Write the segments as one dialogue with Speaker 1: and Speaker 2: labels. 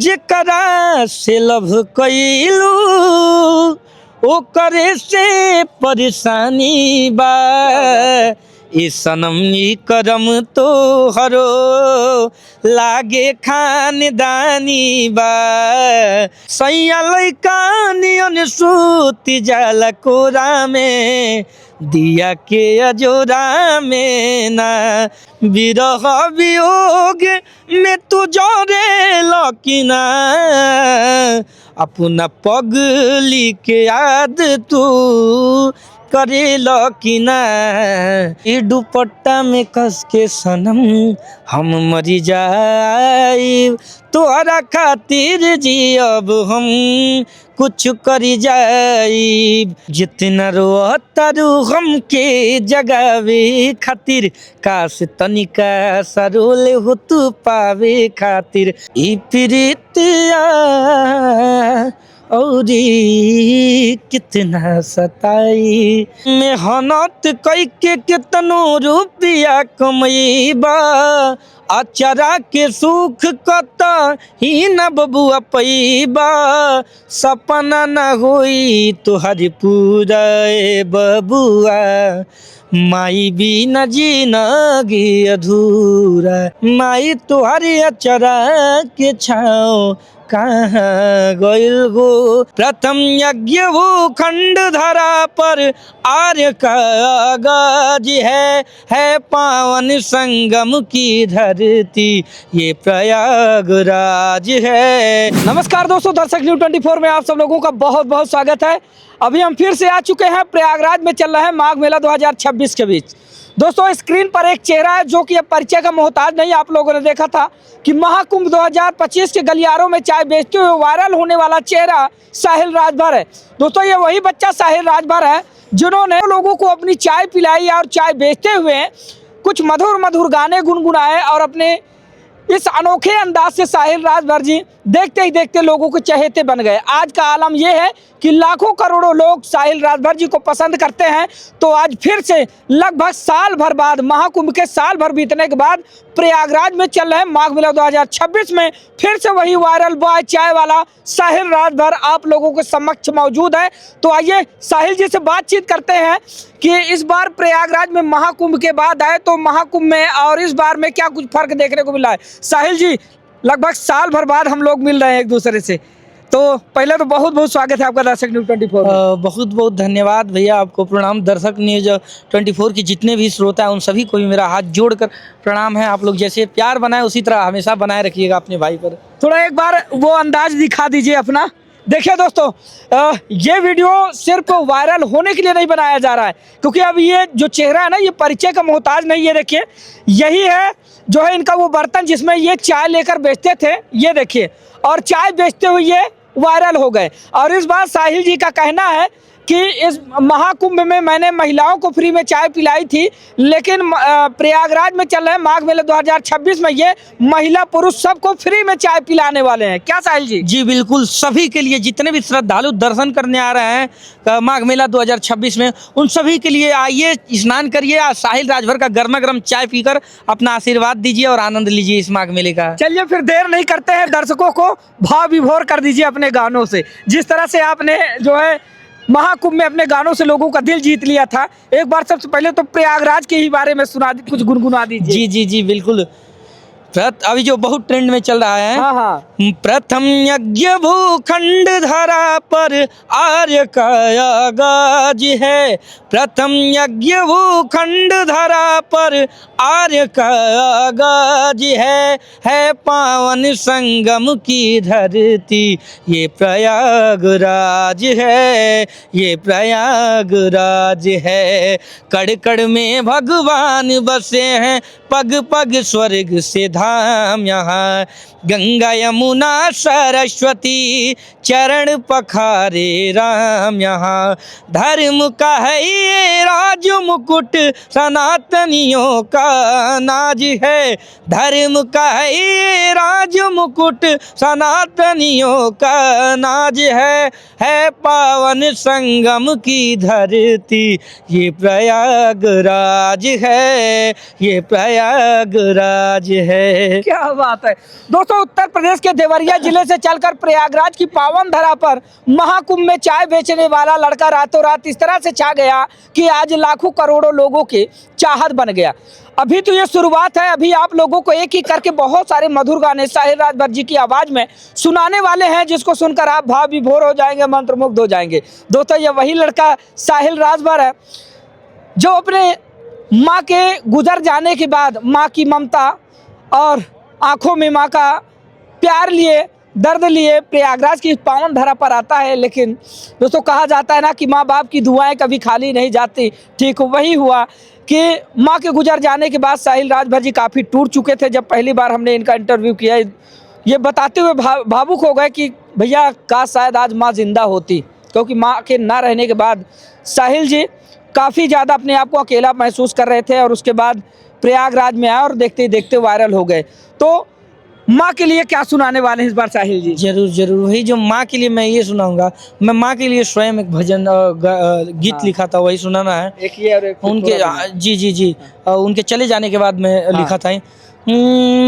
Speaker 1: जेकरा से लव कइलू ओकरे से परेशानी बा। ए सनम ई करम तो हरो लागे खानदानी बा। सैया लइका नियन सूती जाला कोरा में दिया के अजोरा में ना। विरह वियोग में तू जोरे लकीना अपना पगली के याद तू करे लकीना। ई दुपट्टा में कस के सनम हम मरी जाई तोहरा खातिर जी अब हम कुछ करी जाई। जितना रोतारू हम के जगावे खातिर काश तनिका सरोले हो तू पावे खातिर। ई प्रीतिया औरी कितना सताई मेहनत कई के कितनो रुपया कमईबा। अचारा के सुख कता ही न बबुआ पैबा। सपना न होई तुहरी पूरा बबुआ माई भी न जिंदगी अधूरा। माई तुहरी अचारा के छाओ कहाँ गइल गो। प्रथम यज्ञ भूखंड धरा पर आर्य का आगाज है पावन संगम की धरती ये प्रयागराज है। नमस्कार दोस्तों, दर्शक न्यूज़ 24 में आप सब लोगों का बहुत बहुत स्वागत है। अभी हम फिर से आ चुके हैं प्रयागराज में चल रहा है माघ मेला 2026 के बीच। दोस्तों स्क्रीन पर एक चेहरा है जो कि अब परिचय का मोहताज नहीं। आप लोगों ने देखा था कि महाकुंभ 2025 के गलियारों में चाय बेचते हुए वायरल होने वाला चेहरा साहिल राजभर है। दोस्तों ये वही बच्चा साहिल राजभर है जिन्होंने लोगों को अपनी चाय पिलाई और चाय बेचते हुए कुछ मधुर मधुर गाने गुनगुनाए और अपने इस अनोखे अंदाज से साहिल राजभर जी देखते ही देखते लोगों के चहेते बन गए। आज का आलम यह है कि लाखों करोड़ों लोग साहिल राजभर जी को पसंद करते हैं। तो आज फिर से लगभग साल भर बाद, महाकुंभ के साल भर बीतने के बाद प्रयागराज में चल रहे माघ मेला 2026 में फिर से वही वायरल बॉय चाय वाला साहिल राजभर आप लोगों के समक्ष मौजूद है। तो आइए साहिल जी से बातचीत करते हैं कि इस बार प्रयागराज में महाकुंभ के बाद आए तो महाकुंभ में और इस बार में क्या कुछ फर्क देखने को मिला है। साहिल जी लगभग साल भर बाद हम लोग मिल रहे हैं एक दूसरे से, तो पहले तो बहुत बहुत स्वागत है आपका दर्शक न्यूज़ 24 में।
Speaker 2: बहुत बहुत धन्यवाद भैया, आपको प्रणाम। दर्शक न्यूज़ 24 की जितने भी श्रोता हैं उन सभी को भी मेरा हाथ जोड़कर प्रणाम है। आप लोग जैसे प्यार बनाए उसी तरह हमेशा बनाए रखिएगा अपने भाई पर।
Speaker 1: थोड़ा एक बार वो अंदाज दिखा दीजिए अपना। देखिए दोस्तों ये वीडियो सिर्फ वायरल होने के लिए नहीं बनाया जा रहा है, क्योंकि अब ये जो चेहरा है ना ये परिचय का मोहताज नहीं है। देखिए यही है जो है इनका वो बर्तन जिसमें ये चाय लेकर बेचते थे, ये देखिए, और चाय बेचते हुए ये वायरल हो गए। और इस बार साहिल जी का कहना है कि इस महाकुंभ में मैंने महिलाओं को फ्री में चाय पिलाई थी, लेकिन प्रयागराज में चल रहे माघ मेला 2026 में ये महिला पुरुष सबको फ्री में चाय पिलाने वाले हैं। क्या साहिल जी?
Speaker 2: जी बिल्कुल, सभी के लिए जितने भी श्रद्धालु दर्शन करने आ रहे हैं माघ मेला 2026 में उन सभी के लिए आइए, स्नान करिए, साहिल राजभर का गर्मा गर्म चाय पीकर अपना आशीर्वाद दीजिए और आनंद लीजिए इस माघ मेले का।
Speaker 1: चलिए फिर देर नहीं करते हैं, दर्शकों को भाव विभोर कर दीजिए अपने गानों से। जिस तरह से आपने जो है महाकुंभ में अपने गानों से लोगों का दिल जीत लिया था, एक बार सबसे पहले तो प्रयागराज के ही बारे में सुना कुछ गुनगुना दीजिए।
Speaker 2: जी जी जी बिल्कुल। अभी जो बहुत ट्रेंड में चल रहा है,
Speaker 1: हाँ हाँ।
Speaker 2: प्रथम यज्ञ भूखंड धरा पर आर्य का आगाज है। प्रथम यज्ञ भूखंड धरा पर आर्य का आगाज है पावन संगम की धरती ये प्रयागराज है, ये प्रयागराज है। कड़ कड़ में भगवान बसे हैं, पग पग स्वर्ग से धाम यहाँ। गंगा यमुना सरस्वती चरण पखारे राम यहाँ। धर्म का है ये राज मुकुट सनातनियों का नाज है। धर्म का है ये राज मुकुट सनातनियों का नाज है पावन संगम की धरती ये प्रयागराज है, ये प्रयागराज है।
Speaker 1: है।
Speaker 2: क्या बात है दोस्तों। उत्तर प्रदेश के देवरिया जिले से चलकर प्रयागराज की पावन धरा पर महाकुंभ में चाय बेचने वाला लड़का रातों रात इस तरह से छा गया कि आज लाखों करोड़ों लोगों के चाहत बन गया। अभी तो ये शुरुआत है, अभी आप लोगों को एक एक करके बहुत सारे मधुर गाने साहिल राजभर जी की आवाज़ में सुनाने वाले हैं, जिसको सुनकर आप भाव विभोर हो जाएंगे, मंत्रमुग्ध हो जाएंगे। दोस्तों ये वही लड़का साहिल राजभर है जो अपने माँ के गुजर जाने के बाद माँ की ममता और आंखों में माँ का प्यार लिए, दर्द लिए प्रयागराज की पावन धरा पर आता है। लेकिन दोस्तों कहा जाता है ना कि माँ बाप की दुआएं कभी खाली नहीं जाती। ठीक वही हुआ कि माँ के गुजर जाने के बाद साहिल राजभर जी काफ़ी टूट चुके थे। जब पहली बार हमने इनका इंटरव्यू किया, ये बताते हुए भावुक हो गए कि भैया काश शायद आज माँ जिंदा होती, क्योंकि माँ के ना रहने के बाद साहिल जी काफ़ी ज़्यादा अपने आप को अकेला महसूस कर रहे थे और उसके बाद प्रयागराज में आए और देखते ही देखते वायरल हो गए। तो माँ के लिए क्या सुनाने वाले हैं इस बार साहिल जी?
Speaker 1: जरूर जरूर, वही जो माँ के लिए मैं ये सुनाऊंगा। मैं माँ के लिए स्वयं एक भजन गीत
Speaker 2: हाँ।
Speaker 1: लिखा था, वही सुनाना है।
Speaker 2: एक ये और एक
Speaker 1: उनके जी जी जी, उनके चले जाने के बाद मैं
Speaker 2: हाँ।
Speaker 1: लिखा था।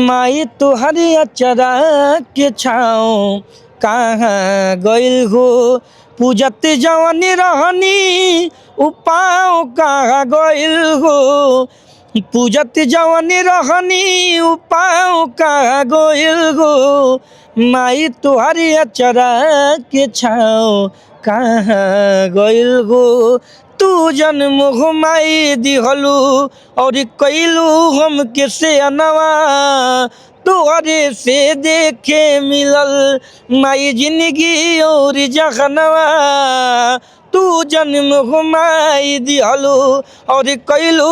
Speaker 1: माई तुहरी अचरा के छाँव कहाँ गइल हो, पूजत जवन रहनी उपाव कहाँ गइल हो, पूजत जवन रहनी उपाव कहाँ गइल हो, माई तुहरी अचरा के छाँव कहाँ गइल हो, तू जन्म घुमाई दिहलू और कैलू हम कैसे अनवा, तोहरे से देखे मिलल माई जिंदगी और जखनवा, तू जन्म घुमाई दिहलू और कैलू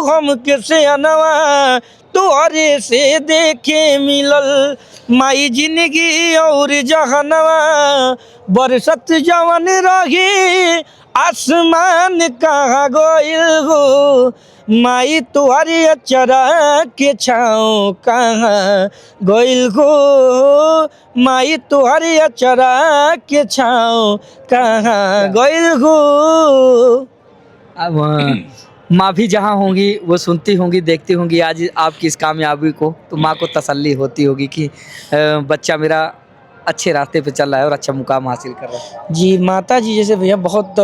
Speaker 1: हम कैसे अनवा, तोहरे से देखे मिलल माई जिंदगी और जहनवा, बरसत जवन रही आसमान कहाँ गइल हो, माई तुहरी अचरा के छाँव कहाँ गइल हो, माई तुहरी अचरा के छाँव कहाँ गइल हो।
Speaker 2: अब माँ भी जहाँ होंगी वो सुनती होंगी, देखती होंगी आज आपकी इस कामयाबी को, तो माँ को तसल्ली होती होगी कि बच्चा मेरा अच्छे रास्ते पे चल रहा है और अच्छा मुकाम हासिल कर रहा है।
Speaker 1: जी, माता जी जैसे भैया बहुत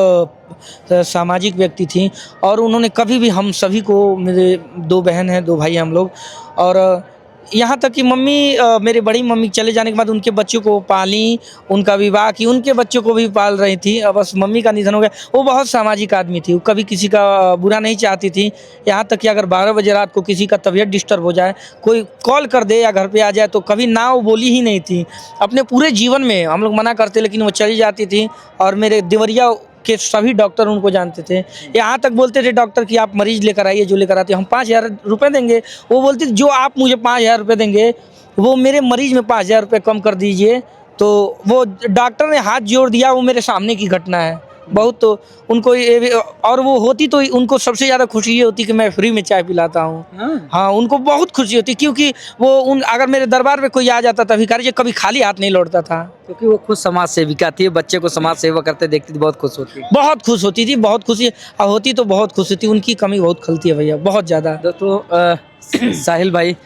Speaker 1: सामाजिक व्यक्ति थी और उन्होंने कभी भी हम सभी को, मेरे 2 बहन हैं 2 भाई हैं हम लोग, और यहाँ तक कि मम्मी मेरे बड़ी मम्मी चले जाने के बाद उनके बच्चों को पाली, उनका विवाह की, उनके बच्चों को भी पाल रही थी। अब बस मम्मी का निधन हो गया। वो बहुत सामाजिक आदमी थी, वो कभी किसी का बुरा नहीं चाहती थी। यहाँ तक कि अगर 12 बजे रात को किसी का तबीयत डिस्टर्ब हो जाए, कोई कॉल कर दे या घर पे आ जाए, तो कभी ना वो बोली ही नहीं थी। अपने पूरे जीवन में हम लोग मना करते लेकिन वो चली जाती थी और मेरे देवरिया के सभी डॉक्टर उनको जानते थे। यहाँ तक बोलते थे डॉक्टर कि आप मरीज लेकर आइए, जो लेकर आते हम 5,000 रुपये देंगे। वो बोलते जो आप मुझे 5,000 रुपये देंगे वो मेरे मरीज में 5,000 रुपये कम कर दीजिए। तो वो डॉक्टर ने हाथ जोड़ दिया, वो मेरे सामने की घटना है बहुत। तो उनको ये भी, और वो होती तो उनको सबसे ज़्यादा खुशी ये होती कि मैं फ्री में चाय पिलाता हूँ। हाँ, उनको बहुत खुशी होती क्योंकि वो अगर मेरे दरबार में कोई आ जाता था भिखारी जी, कभी खाली हाथ नहीं लौटता था।
Speaker 2: क्योंकि वो खुद समाज सेविका थी, बच्चे को समाज सेवा करते देखती थी, बहुत खुश होती।
Speaker 1: बहुत खुश होती थी, बहुत खुशी होती, तो बहुत खुश होती। उनकी कमी बहुत खलती है भैया, बहुत ज़्यादा।
Speaker 2: दोस्तों साहिल भाई,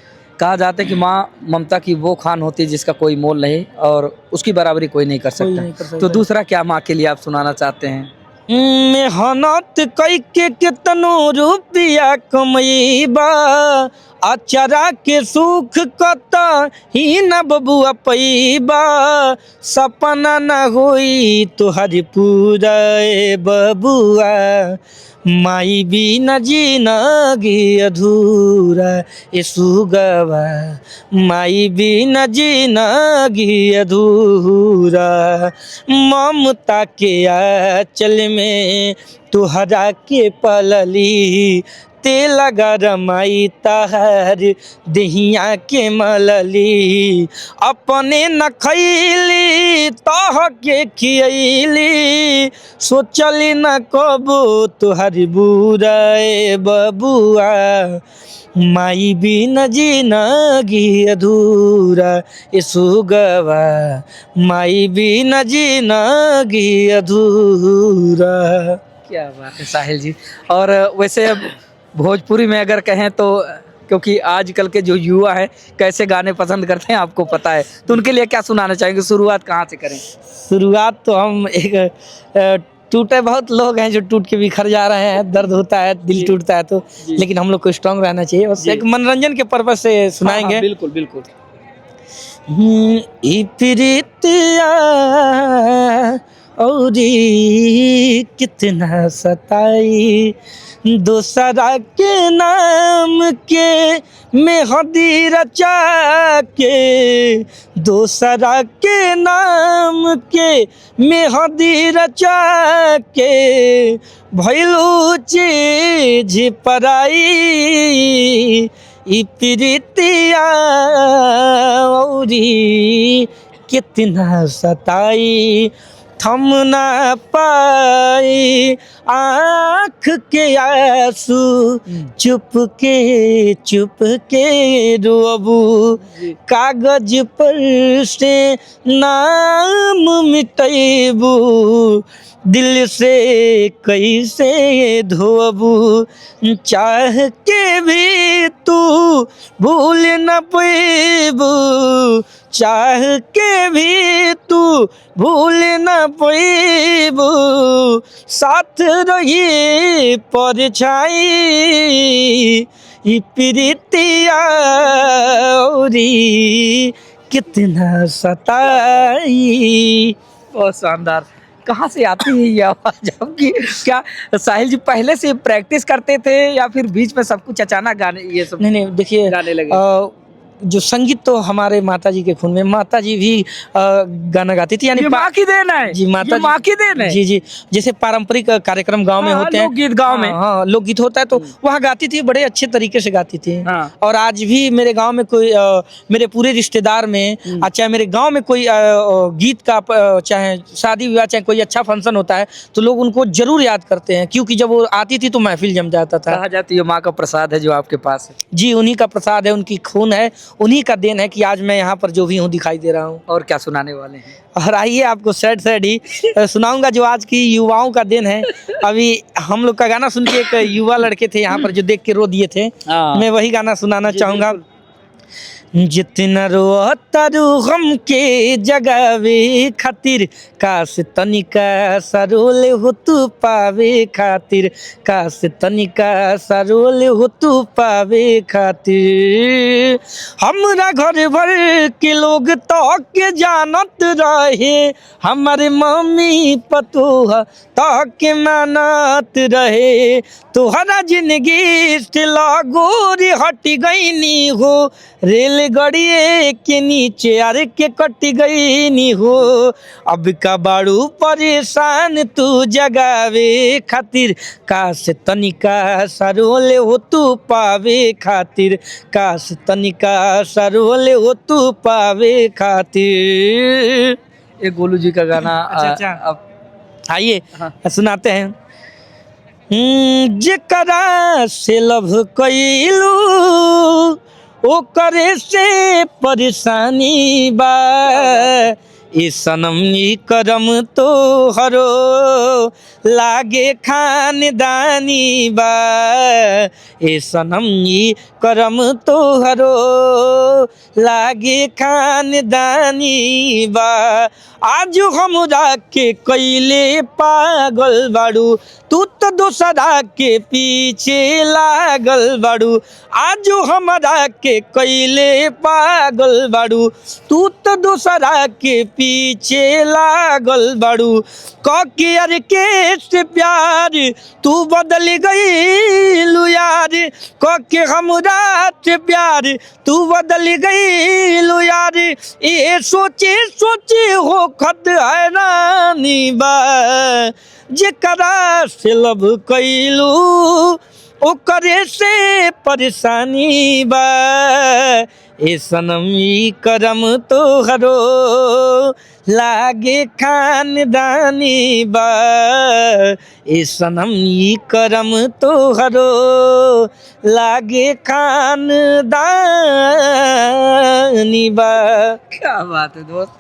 Speaker 2: कहा जाता है कि माँ ममता की वो खान होती है जिसका कोई मोल नहीं और उसकी बराबरी कोई नहीं कर सकता। तो दूसरा क्या माँ के लिए आप सुनाना चाहते हैं?
Speaker 1: मेहनत कई के कितनो रुपया कमैबा, अचरा के सुख कत ही न बबुआ पैबा, सपना न होई तुहरी पूरा बबुआ, माई बिना जिनगी अधूरा ए सुगवा, माई बिना जिनगी अधूरा, ममता के आंचल में तुहरा के पलली, तेल गरमाई तहर दहिया के मलली, अपने न खैली तह के खियली, सोचली न कबो तुहर बुरा बबुआ, माई बिना जिनगी अधूरा ए सुगवा, माई बिना जिनगी अधूरा।
Speaker 2: क्या बात है साहिल जी। और वैसे अब भोजपुरी में अगर कहें तो क्योंकि आजकल के जो युवा है कैसे गाने पसंद करते हैं आपको पता है, तो उनके लिए क्या सुनाना चाहेंगे? शुरुआत कहाँ से करें?
Speaker 1: शुरुआत तो हम एक टूटे बहुत लोग हैं जो टूट के बिखर जा रहे हैं, दर्द होता है, दिल
Speaker 2: जी।
Speaker 1: टूटता है तो,
Speaker 2: जी।
Speaker 1: लेकिन हम लोग को स्ट्रांग रहना चाहिए, बस
Speaker 2: जी।
Speaker 1: एक मनोरंजन के पर्पज से सुनाएंगे।
Speaker 2: बिल्कुल बिल्कुल।
Speaker 1: ई प्रीतिया औरी कितना सताई, दूसरा के नाम के मेहंदी रचा के, दूसरा के नाम के मेहंदी रचा के, भइलू चीज पराई, ई प्रीतिया औरी कितना सताई, थम ना पाई आँख के आंसू, चुप के रोबू, कागज पर से नाम मिटैबू, दिल से कैसे धोबू, चाह के भी तू भूल न पैबू, चाह के भी तू भूल न पैबू, साथ रही परछाई, ई प्रीतिया औरी कितना सताई।
Speaker 2: बहुत शानदार। कहाँ से आती है ये आवाज आपकी? क्या साहिल जी पहले से प्रैक्टिस करते थे या फिर बीच में सब कुछ अचानक गाने ये सब
Speaker 1: नहीं देखिए,
Speaker 2: गाने लगे?
Speaker 1: जो संगीत तो हमारे माता जी के खून में, माता जी भी गाना गाती थी, यानी
Speaker 2: ये माँ की देन है।
Speaker 1: जी, माता
Speaker 2: ये माँ की देन है।
Speaker 1: जी जैसे पारंपरिक कार्यक्रम गांव में
Speaker 2: हाँ,
Speaker 1: होते हैं,
Speaker 2: लोकगीत गांव में।
Speaker 1: हाँ लोकगीत होता है, तो वहाँ गाती थी, बड़े अच्छे तरीके से गाती थी।
Speaker 2: हाँ।
Speaker 1: और आज भी मेरे गांव में कोई मेरे पूरे रिश्तेदार में, चाहे मेरे गांव में कोई गीत का चाहे शादी विवाह, चाहे कोई अच्छा फंक्शन होता है, तो लोग उनको जरूर याद करते हैं, क्योंकि जब वो आती थी तो महफिल जम जाता था।
Speaker 2: कहा जाती है माँ का प्रसाद है जो आपके पास है।
Speaker 1: जी, उन्हीं का प्रसाद है, उनकी खून है, उन्हीं का देन है कि आज मैं यहाँ पर जो भी हूँ दिखाई दे रहा हूँ।
Speaker 2: और क्या सुनाने वाले हैं?
Speaker 1: और आइए आपको सैड ही सुनाऊंगा जो आज की युवाओं का देन है। अभी हम लोग का गाना सुन के एक युवा लड़के थे यहाँ पर जो देख के रो दिए थे,
Speaker 2: हाँ।
Speaker 1: मैं वही गाना सुनाना
Speaker 2: जी,
Speaker 1: चाहूंगा।
Speaker 2: बिल्कुल।
Speaker 1: जितना रोता रू गम के जगावे खातिर, काश तनिका सरोल हो तू पावे खातिर, काश तनिका सरोल हो तू पावे खातिर, हमरा घर भर के लोग तो के जानत रहे, हमारे मम्मी पतोह तो के मानत रहे, तोहरा जिंदगी से लागोरी हट गईनी हो, रेलगाड़िए के नीचे आर के कट गई नी हो, अब का बाड़ू परेशान तू जगावे खातिर, काश तनिका सरोले हो तू पावे खातिर, काश तनिका सरोले हो तू पावे खातिर।
Speaker 2: ये गोलू जी का गाना।
Speaker 1: अच्छा।
Speaker 2: अब
Speaker 1: आइए
Speaker 2: हाँ।
Speaker 1: सुनाते हैं। जेकरा से लव कइलू ओकरे से परेशानी बा, ई सनम ई करम तो हरो लागे खानदानी बा, ए सनम ई करम तो हरो लागे खानदानी बा, आज हमरा के कैले पागल बाड़ू, तू तो दूसरा के पीछे लागल बाड़ू, आज हमरा के कैले पागल बाड़ू, तू तो दूसरा के पीछे लागल बाड़ू, कके यार के से प्यार तू बदल गईलू यार, कके हमरा से प्यार तू बदल गईलू यार, ये सोचे सोचे हो खत हैरानी बा, जेकरा से लब कइलू ओकरे से परेशानी बा, ए सनम ई करम तोहरो लागे खानदानी बा, ए सनम ई करम तोहरो लागे खानदानी बा।
Speaker 2: क्या बात है दोस्त।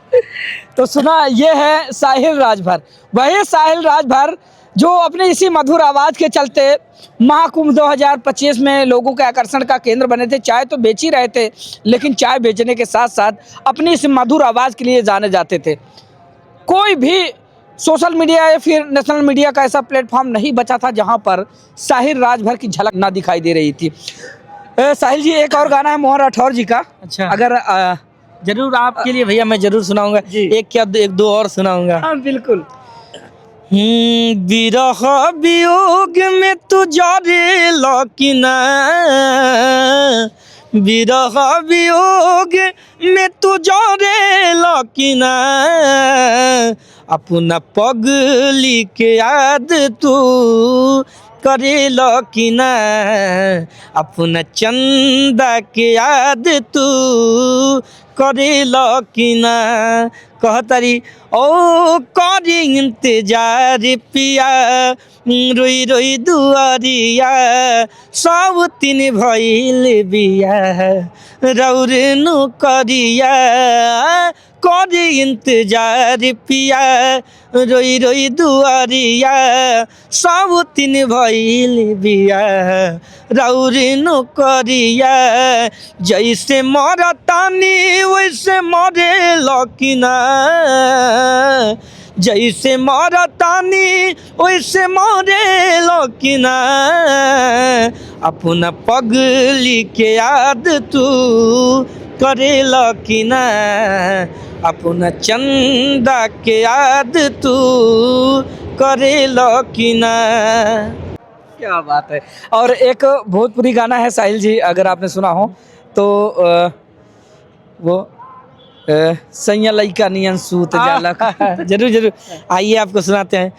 Speaker 2: तो सुना, ये है साहिल राजभर। वही साहिल राजभर
Speaker 3: जो अपने इसी मधुर आवाज़ के चलते महाकुंभ 2025 में लोगों के आकर्षण का केंद्र बने थे। चाय तो बेच ही रहे थे, लेकिन चाय बेचने के साथ साथ अपनी इस मधुर आवाज़ के लिए जाने जाते थे। कोई भी सोशल मीडिया या फिर नेशनल मीडिया का ऐसा प्लेटफॉर्म नहीं बचा था जहां पर साहिल राजभर की झलक ना दिखाई दे रही थी। साहिल जी, एक और गाना है मोहन राठौर जी का,
Speaker 2: अच्छा,
Speaker 3: अगर
Speaker 2: जरूर आपके लिए भैया मैं जरूर सुनाऊंगा।
Speaker 3: जी।
Speaker 2: एक क्या एक दो और सुनाऊंगा।
Speaker 3: हाँ बिल्कुल।
Speaker 2: विरह वियोग में तू जारे लौकिना, विरह वियोग में तू जारे लौकिना, अपना पगली के याद तू करे लौकिना, अपना चंदा के याद तू करे लौकिना। कहतरी ओ करी इंतजार पिया, रोई रोई दुआरिया, सब तीन भइल बिया, रौर नु करिया, करी इंतजार पिया, रोई रोई दुआरिया, सब तीन भइल बिया, रौर नु करिया, जैसे मरतानी वैसे मरे लकिना, जैसे मरतानी वैसे मरे लकिना, अपना पगली के याद तू करे लकिना, अपना चंदा के याद तू करे लकिना।
Speaker 3: क्या बात है। और एक भोजपुरी गाना है साहिल जी, अगर आपने सुना हो तो वो सैया लइका नियन सूत जाला।
Speaker 2: जरूर जरूर, आइए आपको सुनाते हैं।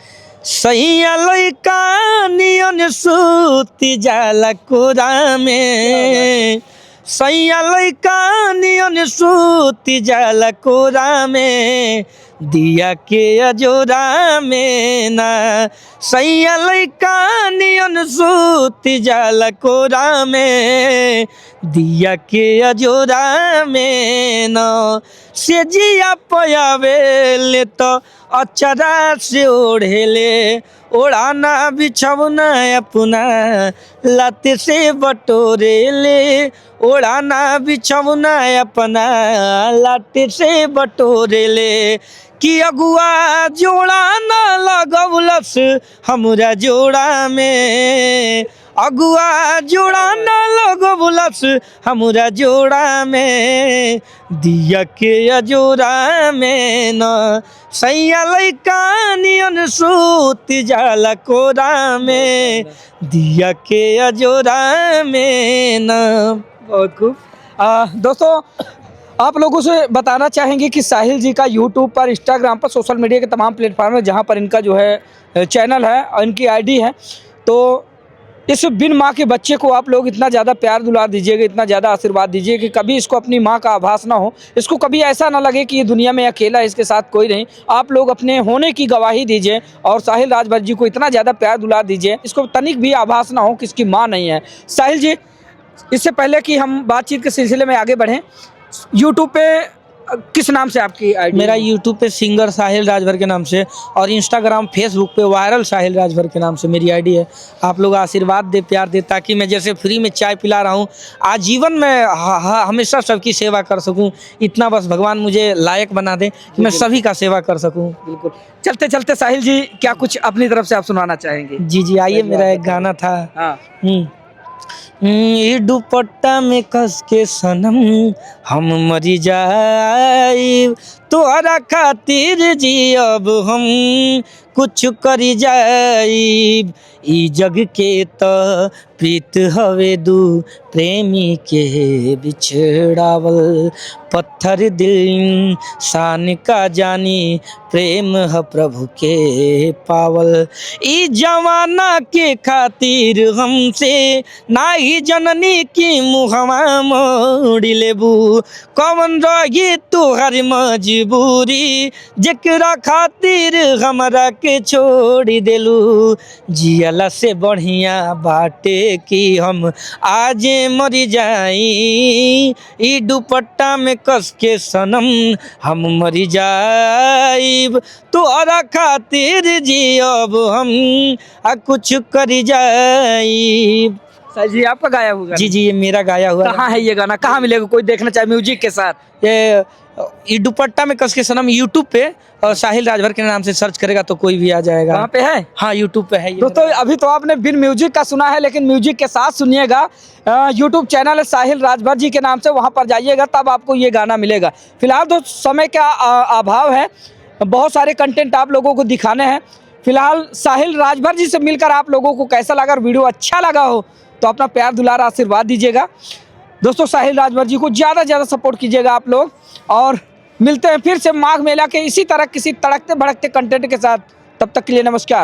Speaker 2: सैया लइका नियन सूत जाला कोरा में, सैया लइका नियन सूत जाला कोरा में, दिया के अजोरा में ना, सैया लइका नियन सूत जाला कोरा में, दिया के अजोरा में ना, से जिया पयावेले तो अचरा से ओढ़ेले, ओढ़ाना बिछौना अपना लाते से बटोरे ले, ओढ़ाना बिछौना अपना लाते से बटोरे ले, कि अगुआ जोड़ा ना लगौलस हमरा जोड़ा में, अगुआ जोड़ा ना लगौलस हमरा जोड़ा में, दिया के अजोरा में न, सैया लइका नियन सूत जाला कोरा में, दिया के अजोरा में न।
Speaker 3: बहुत खूब। दोस्तों, आप लोगों से बताना चाहेंगे कि साहिल जी का यूट्यूब पर, इंस्टाग्राम पर, सोशल मीडिया के तमाम प्लेटफार्म है जहां पर इनका जो है चैनल है और इनकी आईडी है, तो इस बिन माँ के बच्चे को आप लोग इतना ज़्यादा प्यार दुलार दीजिएगा, इतना ज़्यादा आशीर्वाद दीजिए कि कभी इसको अपनी माँ का आभास ना हो, इसको कभी ऐसा ना लगे कि ये दुनिया में अकेला है, इसके साथ कोई नहीं। आप लोग अपने होने की गवाही दीजिए और साहिल राजभर जी को इतना ज़्यादा प्यार दुलार दीजिए, इसको तनिक भी आभास ना हो कि इसकी माँ नहीं है। साहिल जी, इससे पहले कि हम बातचीत के सिलसिले में आगे बढ़ें, यूट्यूब पे किस नाम से आपकी आईडी?
Speaker 2: मेरा यूट्यूब पे सिंगर साहिल राजभर के नाम से, और इंस्टाग्राम फेसबुक पे वायरल साहिल राजभर के नाम से मेरी आईडी है। आप लोग आशीर्वाद दे, प्यार दे, ताकि मैं जैसे फ्री में चाय पिला रहा हूँ, आजीवन में हमेशा सबकी सेवा कर सकूँ। इतना बस भगवान मुझे लायक बना दे कि मैं सभी का सेवा कर सकूँ।
Speaker 3: बिल्कुल। चलते चलते साहिल जी, क्या कुछ अपनी तरफ से आप सुनाना चाहेंगे?
Speaker 2: जी जी, आइए, मेरा एक गाना था।
Speaker 3: हाँ।
Speaker 2: ये दुपट्टा में कस के सनम हम मरी जाए, तोहरा खातिर जी अब हम कुछ करी जाइब, ई जग के तो प्रीत हवे दू प्रेमी के बिछड़ावल, पत्थर दिल इंसान का जानी प्रेम है प्रभु के पावल, ई जमाना के खातिर हमसे नाही जननी की मुहवा मोड़ी लेबू, कौन रही तुहर मजबूरी
Speaker 1: मजबूरी, जेकरा खातिर हमरा के छोड़ देलू। जियला से बढ़िया बाटे कि हम आजे मरी जाई, ई दुपट्टा में कस के सनम हम मरी जाइब। तोहरा खातिर जियब हम आ कुछ करी जाइब।
Speaker 3: साहिल जी आपका गाया हुआ गाना?
Speaker 1: जी जी, ये मेरा गाया हुआ
Speaker 3: कहाँ है ये गाना, कहाँ मिलेगा, कोई देखना चाहे म्यूजिक के साथ?
Speaker 1: ये दुपट्टा में कस के सनम यूट्यूब पे और साहिल राजभर के नाम से सर्च करेगा तो कोई भी आ जाएगा।
Speaker 3: वहाँ पे है?
Speaker 1: हाँ, यूट्यूब पे है ये।
Speaker 3: दोस्तों अभी तो आपने बिन म्यूजिक का सुना है, लेकिन म्यूजिक के साथ सुनिएगा। यूट्यूब चैनल है साहिल राजभर जी के नाम से, वहाँ पर जाइएगा तब आपको ये गाना मिलेगा। फिलहाल दोस्त समय का अभाव है, बहुत सारे कंटेंट आप लोगों को दिखाने हैं। फिलहाल साहिल राजभर जी से मिलकर आप लोगों को कैसा लगा, वीडियो अच्छा लगा हो तो अपना प्यार दुलार आशीर्वाद दीजिएगा। दोस्तों साहिल राजभर जी को ज़्यादा से ज़्यादा सपोर्ट कीजिएगा आप लोग, और मिलते हैं फिर से माघ मेला के इसी तरह किसी तड़कते भड़कते कंटेंट के साथ। तब तक के लिए नमस्कार।